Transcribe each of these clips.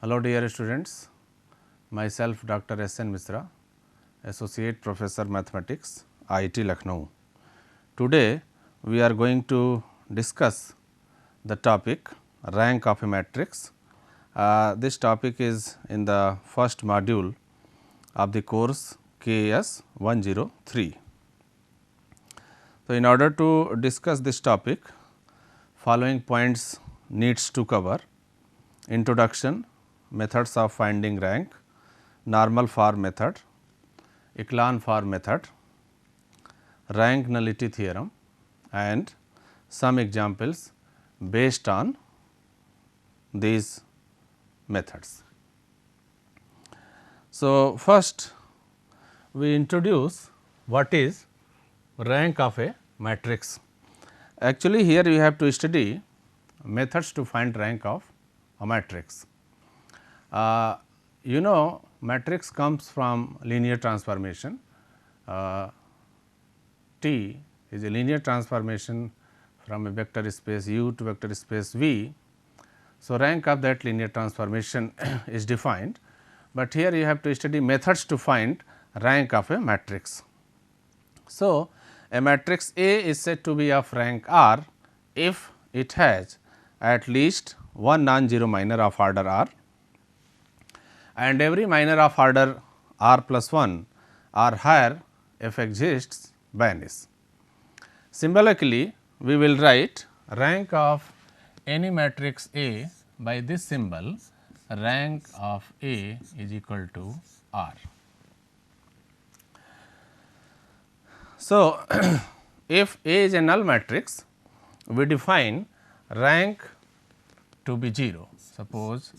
Hello dear students, myself Dr. S. N. Misra, Associate Professor Mathematics, IIT Lucknow. Today we are going to discuss the topic rank of a matrix. This topic is in the first module of the course KS 103. So, in order to discuss this topic, following points needs to cover: introduction, methods of finding rank, normal form method, echelon form method, rank nullity theorem and some examples based on these methods. So, first we introduce what is rank of a matrix. Actually, here we have to study methods to find rank of a matrix. Matrix comes from linear transformation. T is a linear transformation from a vector space U to vector space V. So, rank of that linear transformation is defined, but here you have to study methods to find rank of a matrix. So, a matrix A is said to be of rank R if it has at least one non-zero minor of order R and every minor of order R plus 1 or higher if exists vanish. Symbolically, we will write rank of any matrix A by this symbol, rank of A is equal to R. So, if A is a null matrix, we define rank to be 0. Suppose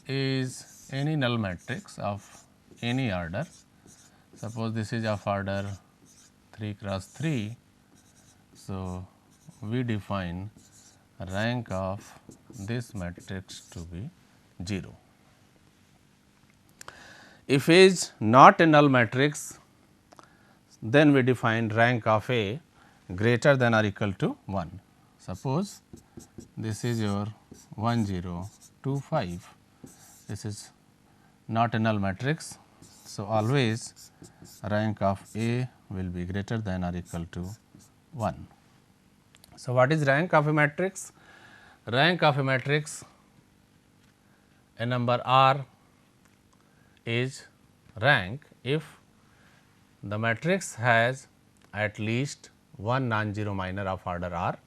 A is any null matrix of any order. Suppose this is of order 3 cross 3. So, we define rank of this matrix to be 0. If A is not a null matrix, then we define rank of A greater than or equal to 1. Suppose this is your 1 0 2 5, this is not a null matrix. So, always rank of A will be greater than or equal to 1. So, what is rank of a matrix? Rank of a matrix, a number R is rank if the matrix has at least one non-zero minor of order R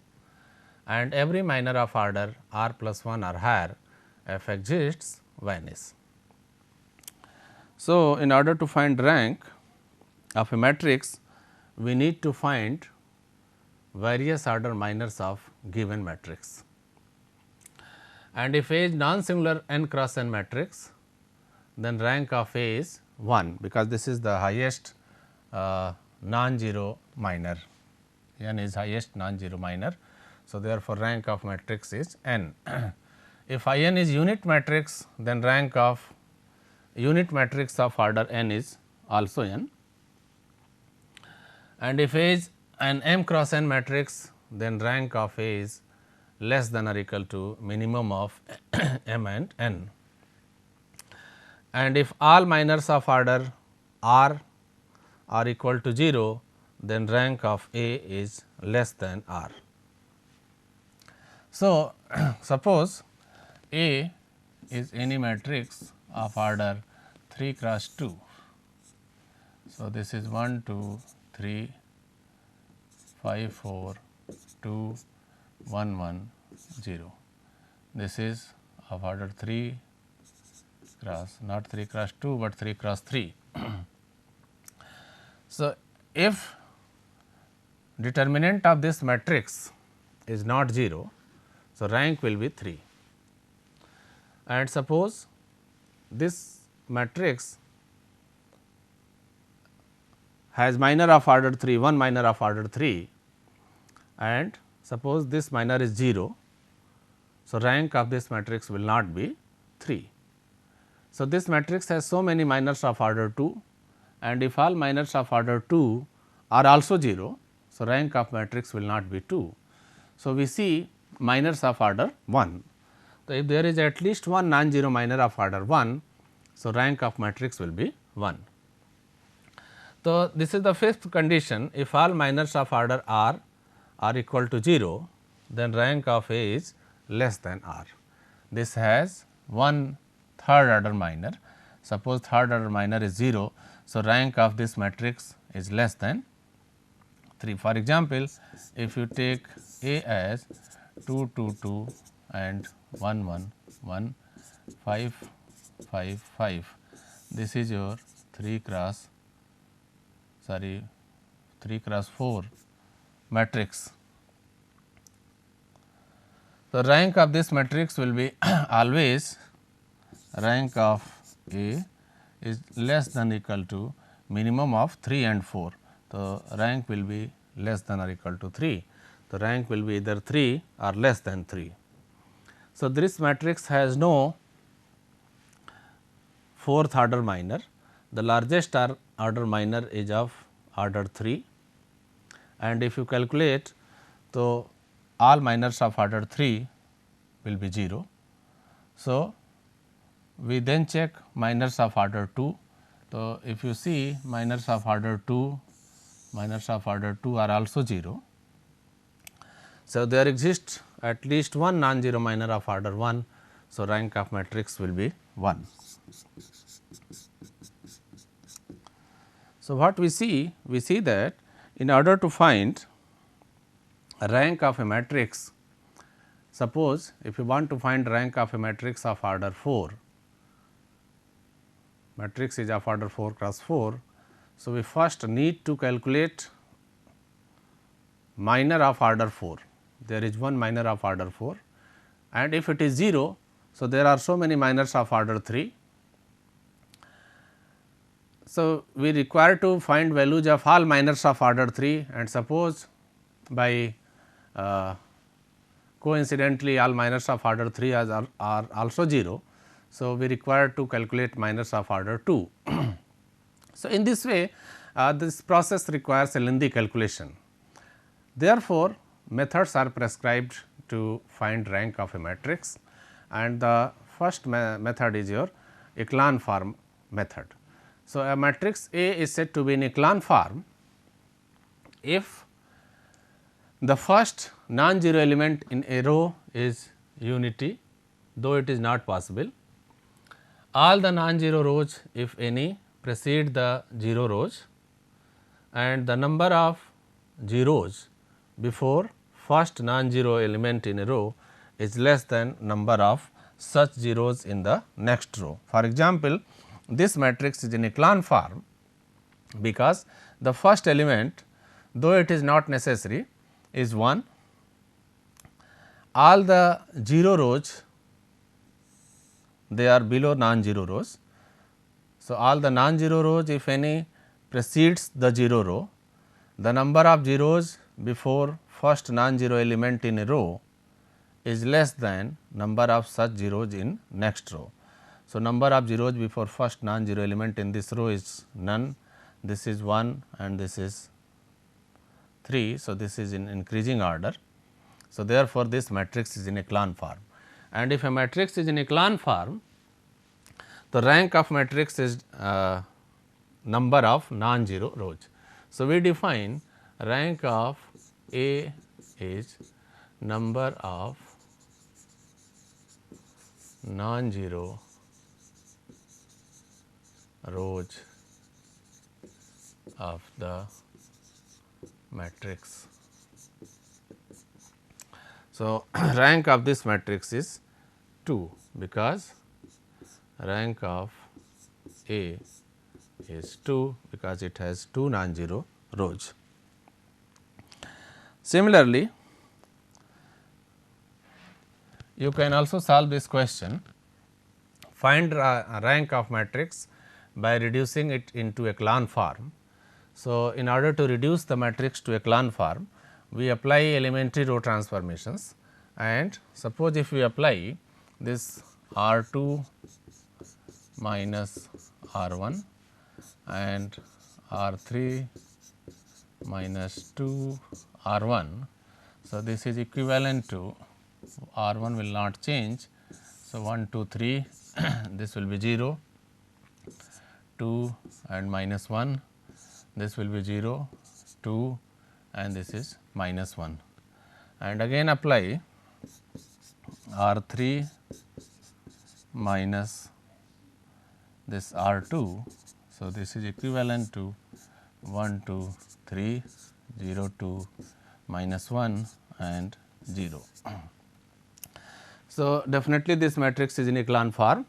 and every minor of order R plus 1 or higher if exists vanish. So, in order to find rank of a matrix, we need to find various order minors of given matrix. And if A is non-singular n cross n matrix, then rank of A is 1, because this is the highest non-zero minor, n is highest non-zero minor. So, therefore, rank of matrix is n. If I n is unit matrix, then rank of unit matrix of order n is also n, and if A is an m cross n matrix, then rank of A is less than or equal to minimum of m and n. And if all minors of order R are equal to 0, then rank of A is less than R. So, suppose A is any matrix of order 3 cross 2. So, this is 1 2 3 5 4 2 1 1 0. This is of order 3 cross, not 3 cross 2, but 3 cross 3. So, if determinant of this matrix is not 0, so rank will be 3. And suppose this matrix has minor of order 3, one minor of order 3, and suppose this minor is 0. So, rank of this matrix will not be 3. So, this matrix has so many minors of order 2, and if all minors of order 2 are also 0, so rank of matrix will not be 2. So, we see minors of order 1. So, if there is at least one non-zero minor of order 1, so rank of matrix will be 1. So, this is the fifth condition. If all minors of order R are equal to 0, then rank of A is less than R. This has one third order minor. Suppose third order minor is 0. So, rank of this matrix is less than 3. For example, if you take A as 2 2 2 and 1 1 1 5 5 5, this is your 3 cross 4 matrix. So, rank of this matrix will be always rank of A is less than or equal to minimum of 3 and 4. So, rank will be less than or equal to 3. The rank will be either 3 or less than 3. So, this matrix has no fourth order minor. The largest order minor is of order 3, and if you calculate, so all minors of order 3 will be 0. So, we then check minors of order 2. So, if you see minors of order 2 are also 0. So, there exists at least one non-zero minor of order 1. So, rank of matrix will be 1. So, what we see? We see that in order to find a rank of a matrix, suppose if you want to find rank of a matrix of order 4, matrix is of order 4 cross 4. So, we first need to calculate minor of order 4. There is one minor of order 4, and if it is 0, so there are so many minors of order 3. So, we require to find values of all minors of order 3, and suppose by coincidentally all minors of order 3 are also 0. So, we require to calculate minors of order 2. So, in this way this process requires a lengthy calculation. Therefore, methods are prescribed to find rank of a matrix, and the first method is your echelon form method. So, a matrix A is said to be in echelon form if the first non-zero element in a row is unity, though it is not possible. All the non-zero rows, if any, precede the 0 rows, and the number of zeros before first non-zero element in a row is less than number of such zeros in the next row. For example, this matrix is in echelon form because the first element, though it is not necessary, is 1. All the 0 rows, they are below non-zero rows. So, all the non-zero rows, if any, precedes the 0 row. The number of zeros before first non-zero element in a row is less than number of such zeros in next row. So, number of zeros before first non-zero element in this row is none, this is 1 and this is 3. So, this is in increasing order. So, therefore, this matrix is in echelon form, and if a matrix is in echelon form, the rank of matrix is number of non-zero rows. So, we define rank of A is number of non-zero rows of the matrix. So, rank of this matrix is 2 because rank of A is 2 because it has 2 non-zero rows. Similarly, you can also solve this question, find rank of matrix by reducing it into echelon form. So, in order to reduce the matrix to echelon form, we apply elementary row transformations, and suppose if we apply this R 2 minus R 1 and R 3 minus 2 R 1. So, this is equivalent to R 1 will not change So, 1 2 3 this will be 0, 2 and minus 1, this will be 0, 2 and this is minus 1, and again apply R 3 minus this R 2. So, this is equivalent to 1 2 3 0 2 minus 1 and 0. So, definitely this matrix is in echelon form.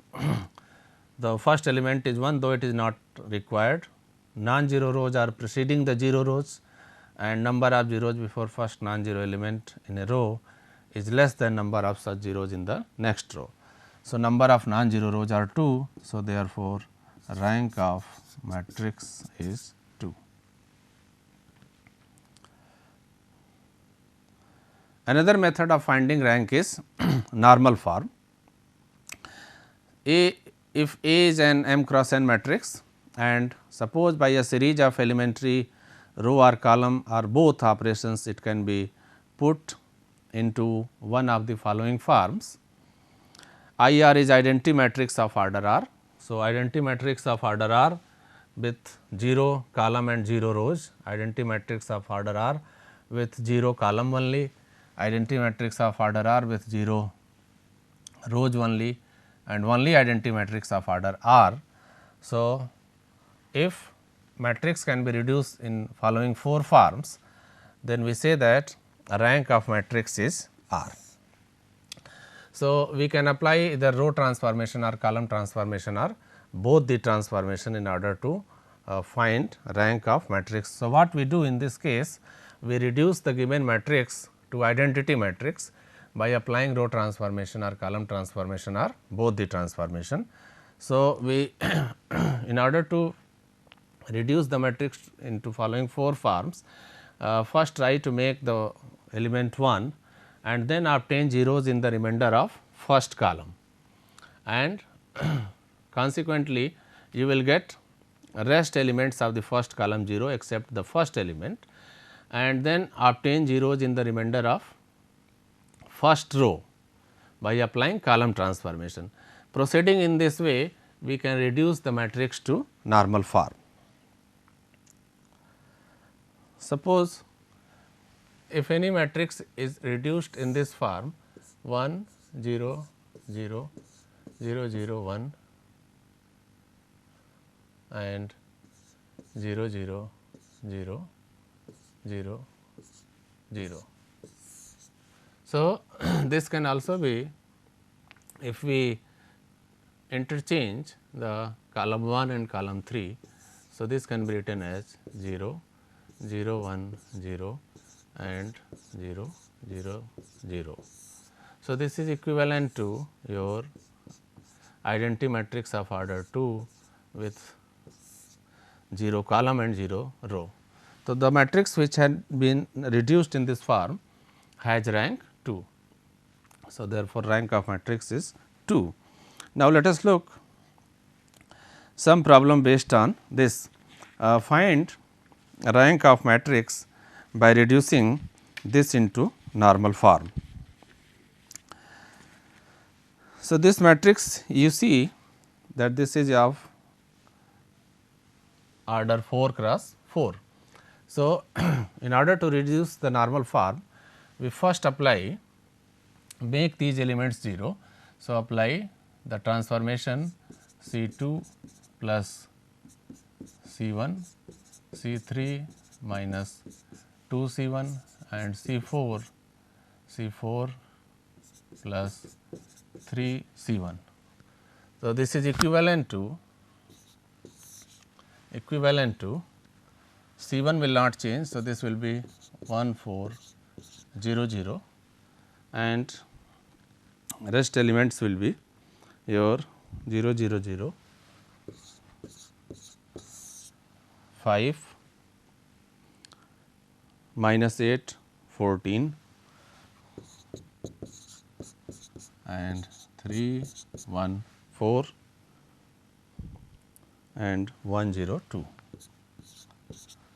The first element is 1, though it is not required. Non-zero rows are preceding the 0 rows, and number of zeros before first non-zero element in a row is less than number of such zeros in the next row. So, number of non-zero rows are 2. So, therefore, rank of matrix is 2. Another method of finding rank is normal form. If A is an m cross n matrix, and suppose by a series of elementary row or column or both operations it can be put into one of the following forms. IR is identity matrix of order R. So, identity matrix of order R with 0 column and 0 rows, identity matrix of order R with 0 column only, identity matrix of order R with 0 rows only, and only identity matrix of order R. So, if matrix can be reduced in following 4 forms, then we say that rank of matrix is R. So, we can apply either row transformation or column transformation or both the transformation in order to find rank of matrix. So, what we do in this case, we reduce the given matrix to identity matrix by applying row transformation or column transformation or both the transformation. So, we in order to reduce the matrix into following 4 forms, first try to make the element 1 and then obtain zeros in the remainder of first column, and consequently you will get rest elements of the first column 0 except the first element, and then obtain zeros in the remainder of first row by applying column transformation. Proceeding in this way, we can reduce the matrix to normal form. Suppose if any matrix is reduced in this form 1 0 0 0 0 1 and 0 0 0 0 0. So, this can also be, if we interchange the column 1 and column 3. So, this can be written as 0 0 1 0 and 0 0 0. So, this is equivalent to your identity matrix of order 2 with 0 column and 0 row. So, the matrix which had been reduced in this form has rank 2. So, therefore, rank of matrix is 2. Now, let us look some problem based on this. Find rank of matrix by reducing this into normal form. So, this matrix you see that this is of order 4 cross 4. So, in order to reduce the normal form, we first make these elements 0. So, apply the transformation C 2 plus C 1, C 3 minus 2 C 1 and C 4 plus 3 C 1. So, this is equivalent to C 1 will not change. So, this will be 1 4 0 0 and rest elements will be your 0 0 0 5 minus 8 14 and 3 1 4 and 1 0 2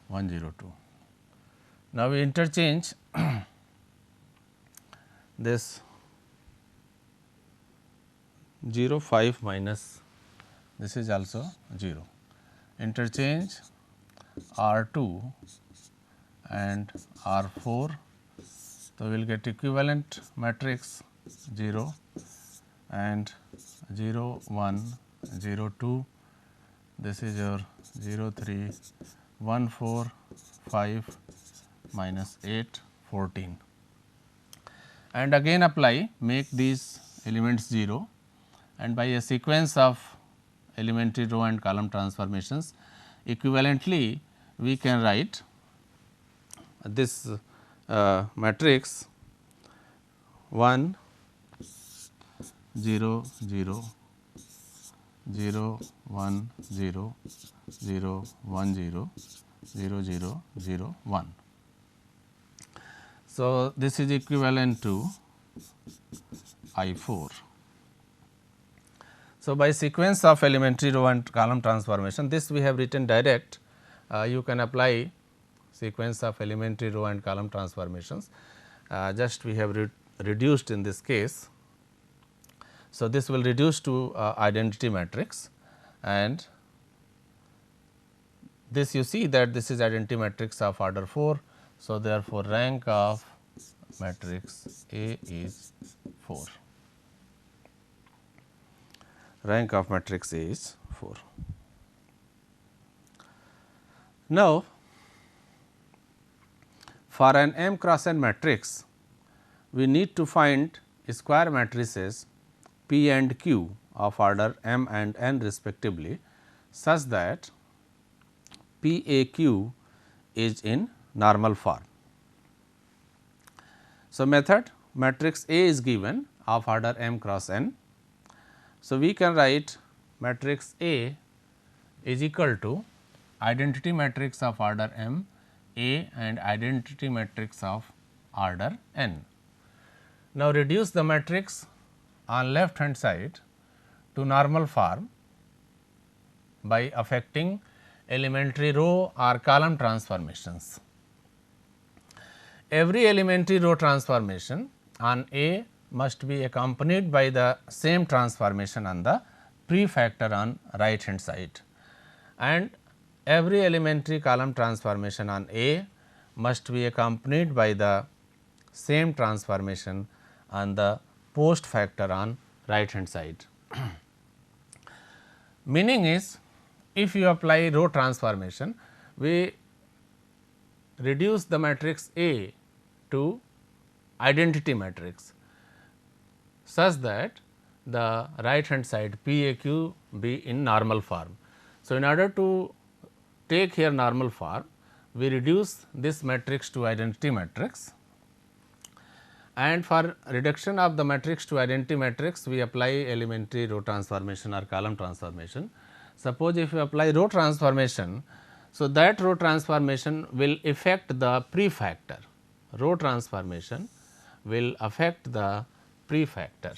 1 0 2. Now, we interchange this 0 5 minus this is also 0. Interchange R 2 and R 4. So, we will get equivalent matrix 0 and 0 1 0 2. This is your 0 3 1 4 5 minus 8 14, and again apply, make these elements 0, and by a sequence of elementary row and column transformations, equivalently we can write this matrix 1 0 0 0 1 0 0 1 0 0 0 0 1. So, this is equivalent to I 4. So, by sequence of elementary row and column transformation, this we have written direct, you can apply sequence of elementary row and column transformations, just we have reduced in this case. So, this will reduce to identity matrix, and this you see that this is identity matrix of order 4. So, therefore, rank of matrix A is 4. Rank of matrix A is 4. Now, for an M cross N matrix, we need to find square matrices P and Q of order M and N respectively, such that P A Q is in normal form. So, method matrix A is given of order M cross N. So, we can write matrix A is equal to identity matrix of order M A and identity matrix of order N. Now, reduce the matrix on left hand side to normal form by affecting elementary row or column transformations. Every elementary row transformation on A must be accompanied by the same transformation on the prefactor on right hand side, and every elementary column transformation on A must be accompanied by the same transformation on the post factor on right hand side. Meaning is, if you apply row transformation, we reduce the matrix A to identity matrix, such that the right hand side P A Q be in normal form. So, in order to take here normal form, we reduce this matrix to identity matrix, and for reduction of the matrix to identity matrix, we apply elementary row transformation or column transformation. Suppose if you apply row transformation, so that row transformation will affect the prefactor. Row transformation will affect the prefactor.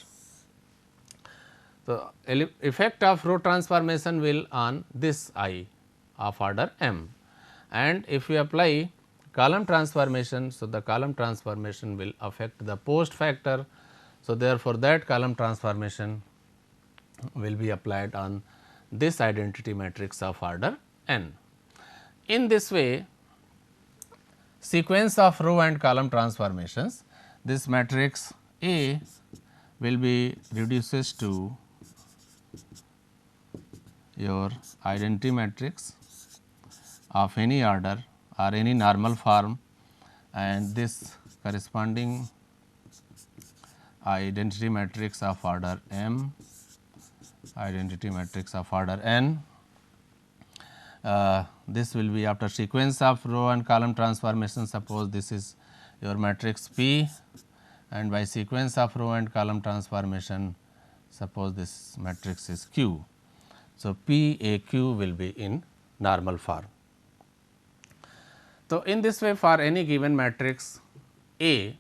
So, effect of row transformation will on this I of order M, and if we apply column transformation, so the column transformation will affect the post factor. So, therefore, that column transformation will be applied on this identity matrix of order N. In this way, sequence of row and column transformations, this matrix A will be reduces to your identity matrix of any order or any normal form, and this corresponding identity matrix of order M, identity matrix of order N. This will be after sequence of row and column transformation. Suppose this is your matrix P, and by sequence of row and column transformation, suppose this matrix is Q. So, P A Q will be in normal form. So, in this way, for any given matrix A,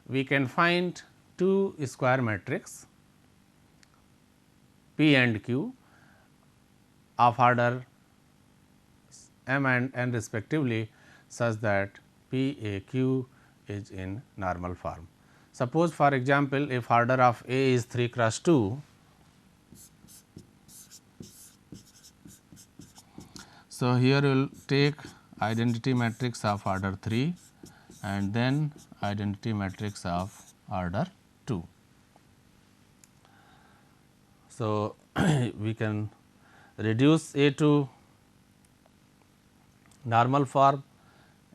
we can find two square matrix P and Q of order M and N respectively, such that P A Q is in normal form. Suppose for example, if order of A is 3 cross 2, So, here we will take identity matrix of order 3 and then identity matrix of order 2. So, we can reduce A to normal form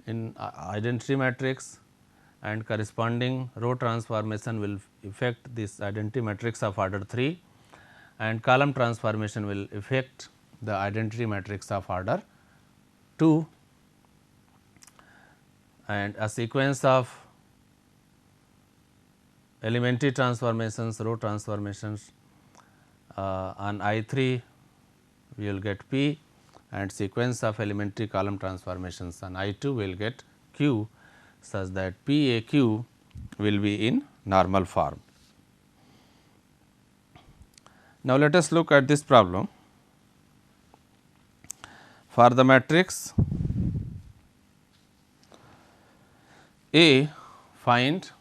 in identity matrix, and corresponding row transformation will affect this identity matrix of order 3, and column transformation will affect the identity matrix of order 2, and a sequence of elementary transformations, row transformations on I 3 we will get P, and sequence of elementary column transformations on I 2 we will get Q, such that P A Q will be in normal form. Now, let us look at this problem. For the matrix A, find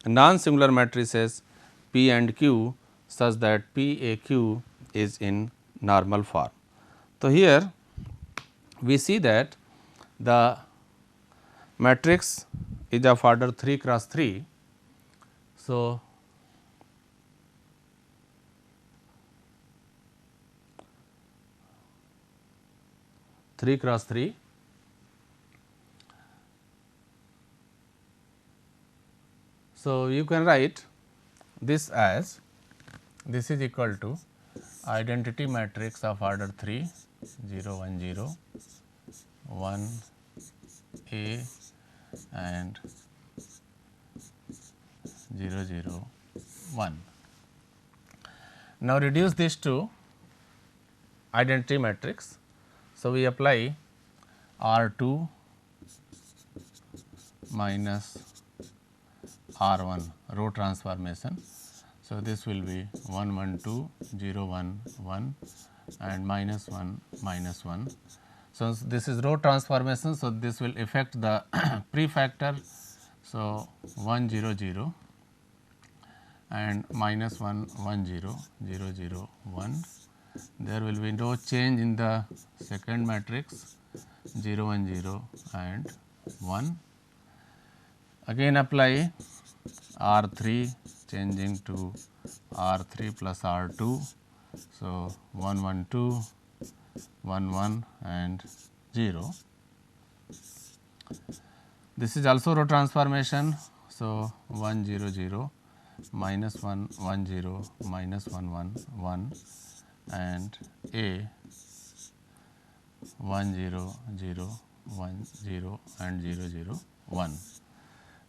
non-singular matrices P and Q such that P A Q is in normal form. So, here we see that the matrix is of order 3 cross 3. So, three cross 3. So, you can write this as, this is equal to identity matrix of order 3 0 1 0 1 A and 0 0 1. Now, reduce this to identity matrix. So, we apply R 2 minus R 1 row transformation. So, this will be 1 1 2 0 1 1 and minus 1 minus 1. So, this is row transformation. So, this will affect the prefactor. So, 1 0 0 and minus 1 1 0 0 0 1. There will be no change in the second matrix 0 1 0 and 1. Again apply R 3 changing to R 3 plus R 2. So, 1 1 2 1 1 and 0. This is also row transformation. So, 1 0 0 minus 1 1 0 minus 1 1 1 and A 1 0 0 1 0 and 0 0 1.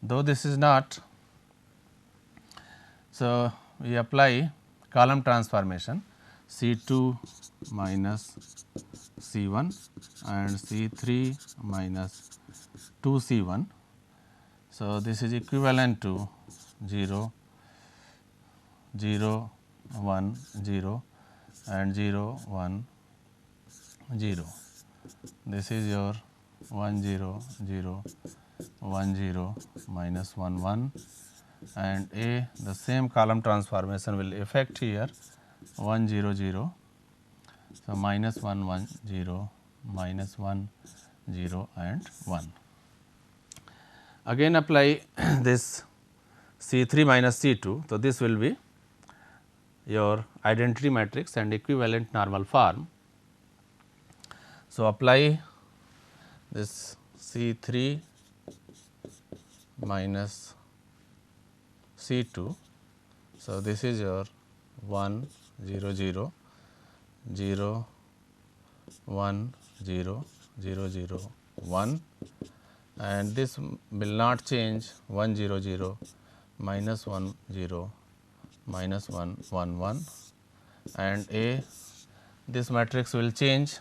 Though this is not, so we apply column transformation C 2 minus C 1 and C 3 minus 2 C 1. So, this is equivalent to 0 0 1 0 and 0 1 0. This is your 1 0 0 1 0 minus 1 1 and A, the same column transformation will affect here 1 0 0. So, minus 1 1 0 minus 1 0 and 1. Again apply this C 3 minus C 2. So, this will be your identity matrix and equivalent normal form. So, apply this C 3 minus C 2. So, this is your 1 0 0 0 1 0 0 0 1 and this will not change 1 0 0 minus 1 0 minus 1 1 1 and A, this matrix will change.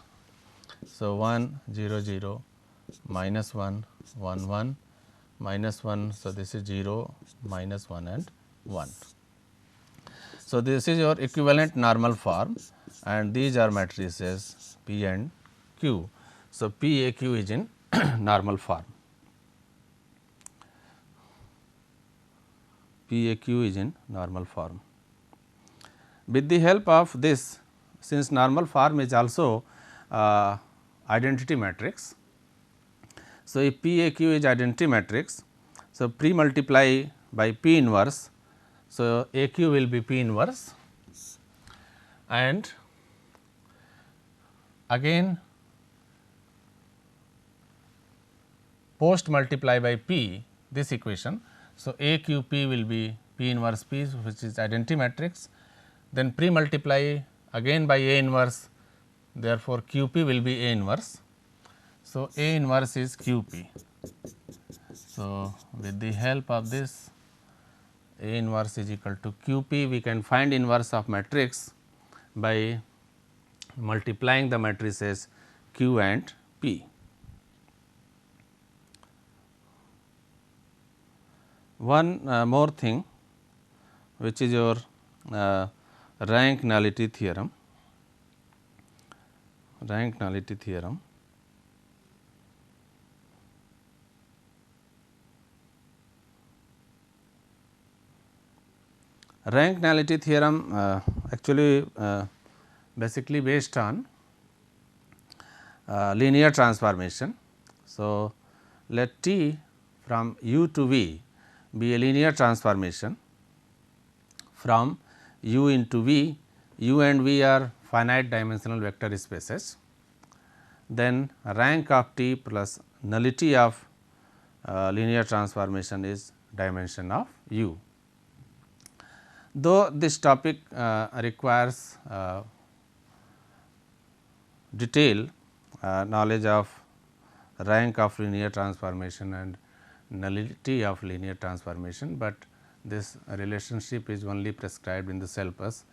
So, 1 0 0 minus 1 1 1 minus 1. So, this is 0 minus 1 and 1. So, this is your equivalent normal form and these are matrices P and Q. So, P A Q is in normal form. P A Q is in normal form. With the help of this, since normal form is also identity matrix. So, if PAQ is identity matrix, so pre multiply by P inverse. So, AQ will be P inverse and again post multiply by P this equation. So, AQP will be P inverse P, which is identity matrix, then pre multiply again by A inverse, therefore, QP will be A inverse. So, A inverse is QP. So, with the help of this A inverse is equal to QP, we can find inverse of matrix by multiplying the matrices Q and P. One more thing, which is your rank nullity theorem. Rank nullity theorem. Rank nullity theorem actually basically based on linear transformation. So, let T from U to V be a linear transformation from U into V. U and V are finite dimensional vector spaces. Then rank of T plus nullity of linear transformation is dimension of U. Though this topic requires detailed knowledge of rank of linear transformation and nullity of linear transformation, but this relationship is only prescribed in the syllabus.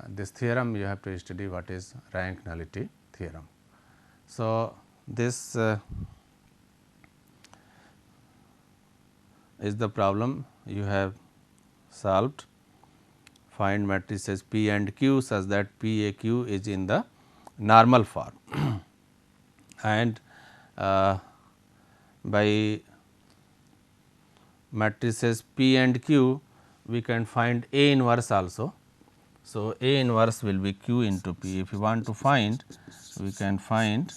This theorem you have to study what is rank nullity theorem. So, this is the problem you have solved. Find matrices P and Q such that P A Q is in the normal form and by matrices P and Q we can find A inverse also. So, A inverse will be Q into P. If you want to find, we can find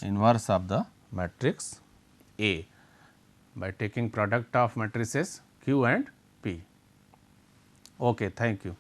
inverse of the matrix A by taking product of matrices Q and P. Okay, thank you.